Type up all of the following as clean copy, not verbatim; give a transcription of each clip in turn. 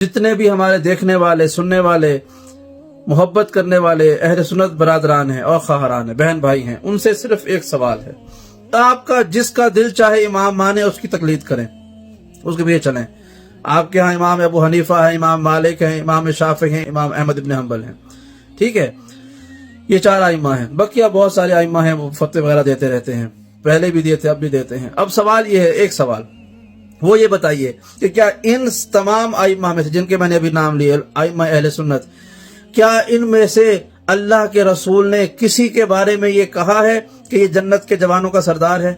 जितने भी हमारे देखने वाले, सुनने वाले, मोहब्बत करने वाले अहले सुन्नत बरादरान हैं और ख़ाहरान हैं, बहन भाई हैं, उनसे सिर्फ एक सवाल है, आपका जिसका दिल चाहे इमाम माने उसकी तकलीद करें, उसके पीछे चलें। आपके यहाँ इमाम अबू हनीफा है, इमाम मालिक हैं, इमाम शाफी हैं, इमाम अहमद इब्न हंबल हैं, ठीक है, ये 4 आइम्मा हैं। बकिया बहुत सारे आइम्मा हैं, वो फतवे वगैरह देते रहते हैं, पहले भी दिए थे, अब भी देते हैं। अब सवाल ये है, एक सवाल वो ये बताइए कि क्या इन तमाम आइम्मा में से जिनके मैंने अभी नाम लिए आइम्मा अहले सुन्नत, क्या इनमें से अल्लाह के रसूल ने किसी के बारे में ये कहा है कि ये जन्नत के जवानों का सरदार है?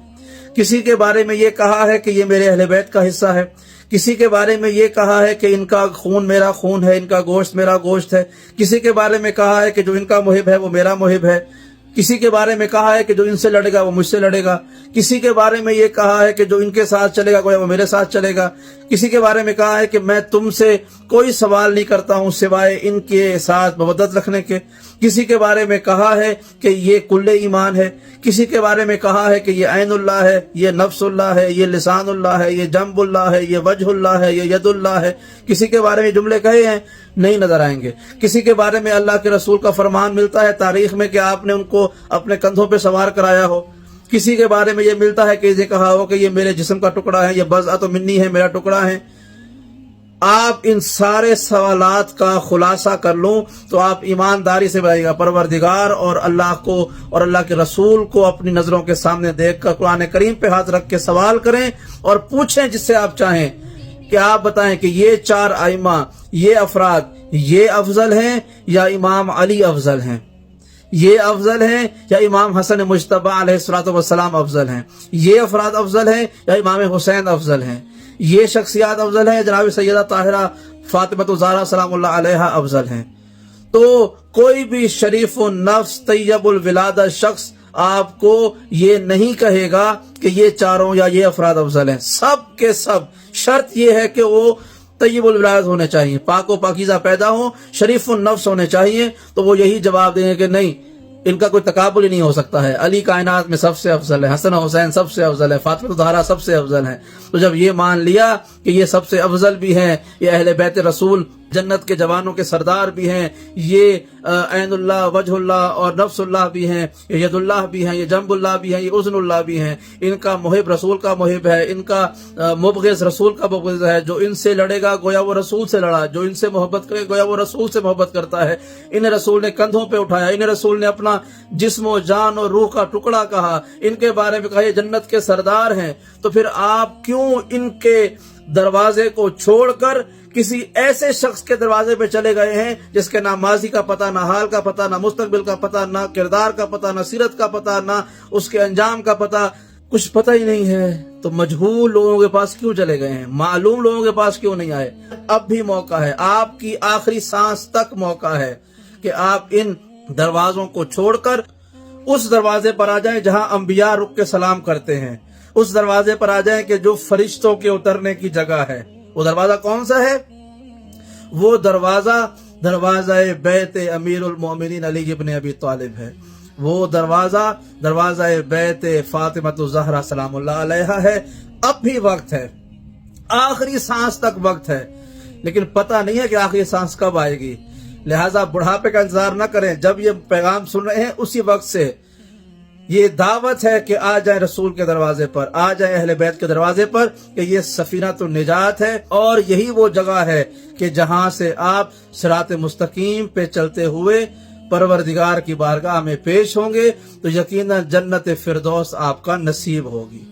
किसी के बारे में ये कहा है कि ये मेरे अहले बैत का हिस्सा है? किसी के बारे में ये कहा है कि इनका खून मेरा खून है, इनका गोश्त मेरा गोश्त है? किसी के बारे में कहा है कि जो इनका मुहिब है वो मेरा मुहिब है? किसी के बारे में कहा है कि जो इनसे लड़ेगा वो मुझसे लड़ेगा? किसी के बारे में ये कहा है कि जो इनके साथ चलेगा वो मेरे साथ चलेगा? किसी के बारे में कहा है कि मैं तुमसे कोई सवाल नहीं करता हूं सिवाय इनके साथ मवद्दत रखने के? किसी के बारे में कहा है कि ये कुल्ले ईमान है? किसी के बारे में कहा है कि ये ऐनुल्लाह है, ये नफ्सुल्लाह है, ये लिसानुल्लाह है, ये जंबुल्लाह है, ये वजहुल्लाह है, ये यदुल्लाह है? किसी के बारे में जुमले कहे हैं? नहीं नजर आएंगे। किसी के बारे में अल्लाह के रसूल का फरमान मिलता है तारीख में कि आपने उनको अपने कंधों पे सवार कराया हो? किसी के बारे में ये मिलता है कि ये कहा हो कि ये मेरे जिस्म का टुकड़ा है, ये बज़अतु मिन्नी है, मेरा टुकड़ा है? आप इन सारे सवालात का खुलासा कर लूं तो आप ईमानदारी से बताइएगा, परवरदिगार और अल्लाह को और अल्लाह के रसूल को अपनी नजरों के सामने देखकर कुरान करीम पे हाथ रख के सवाल करें और पूछें जिससे आप चाहें कि आप बताएं कि ये 4 आइम्मा, ये अफराद, ये अफजल हैं या इमाम अली अफजल हैं? ये अफजल हैं या इमाम हसन मुज्तबा अलैहिस्सलातु वस्सलाम अफजल हैं? ये अफराद अफजल हैं या इमाम हुसैन अफजल हैं? ये शख्सियात अफजल हैं, जनाब सैयदा ताहिरा फातिमा ज़हरा सलामुल्लाह अलैहा अफजल हैं? तो कोई भी शरीफ नफ्स तैयबुल विलादा शख्स आपको ये नहीं कहेगा कि ये 4 या ये अफराद अफजल हैं। सब के सब शर्त ये है कि वो तैयबुल विलादत होने चाहिए, पाक व पाकीज़ा पैदा हो, शरीफ नफ्स होने चाहिए। तो वो यही जवाब देंगे कि नहीं, इनका कोई तकाबुल ही नहीं हो सकता है। अली कायनात में सबसे अफजल है, हसन हुसैन सबसे अफजल है, फातिमा ज़हरा सबसे अफजल है। तो जब ये मान लिया कि ये सबसे अफजल भी हैं, ये अहले बैत रसूल जन्नत के जवानों के सरदार भी हैं, ये ऐनुल्लाह, वजहुल्लाह और नफ्सुल्लाह भी हैं, ये यदुल्लाह भी हैं, ये जंबुल्लाह भी हैं, ये उज़्नुल्लाह भी हैं, इनका मुहिब रसूल का मुहिब है, इनका मुबग़िज़ रसूल का मुबग़िज़ है, जो इनसे लड़ेगा गोया वो रसूल से लड़ा, जो इनसे मोहब्बत करे गोया वो रसूल से मोहब्बत करता है। इन्हें रसूल ने कंधों पे उठाया, इन्हें रसूल ने अपना जिस्म जान और रूह का टुकड़ा कहा, इनके बारे में कहा ये जन्नत के सरदार हैं। तो फिर आप क्यों इनके दरवाजे को छोड़कर किसी ऐसे शख्स के दरवाजे पे चले गए हैं जिसके ना माजी का पता, ना हाल का पता, ना मुस्तकबिल का पता, ना किरदार का पता, ना सीरत का पता, ना उसके अंजाम का पता, कुछ पता ही नहीं है? तो मजहूल लोगों के पास क्यों चले गए हैं? मालूम लोगों के पास क्यों नहीं आए? अब भी मौका है, आपकी आखिरी सांस तक मौका है कि आप इन दरवाजों को छोड़कर उस दरवाजे पर आ जाएं जहां अंबिया रुक के सलाम करते हैं, उस दरवाजे पर आ जाएं कि जो फरिश्तों के उतरने की जगह है। वो दरवाजा कौन सा है? वो दरवाजा बैत अमीरुल मोमिनीन अली इब्न अबी तालिब है। वो दरवाजा बैत फातिमा ज़हरा सलामुल्लाह अलैहा है। अब भी वक्त है, आखिरी सांस तक वक्त है, लेकिन पता नहीं है कि आखिरी सांस कब आएगी। लिहाजा बुढ़ापे का इंतजार न करें। जब ये पैगाम सुन रहे हैं उसी वक्त से ये दावत है कि आ जाए रसूल के दरवाजे पर, आ जाए अहले बैत के दरवाजे पर, कि ये सफीना तो निजात है और यही वो जगह है कि जहां से आप सिरात मुस्तकीम पे चलते हुए परवरदिगार की बारगाह में पेश होंगे तो यकीनन जन्नत फिरदौस आपका नसीब होगी।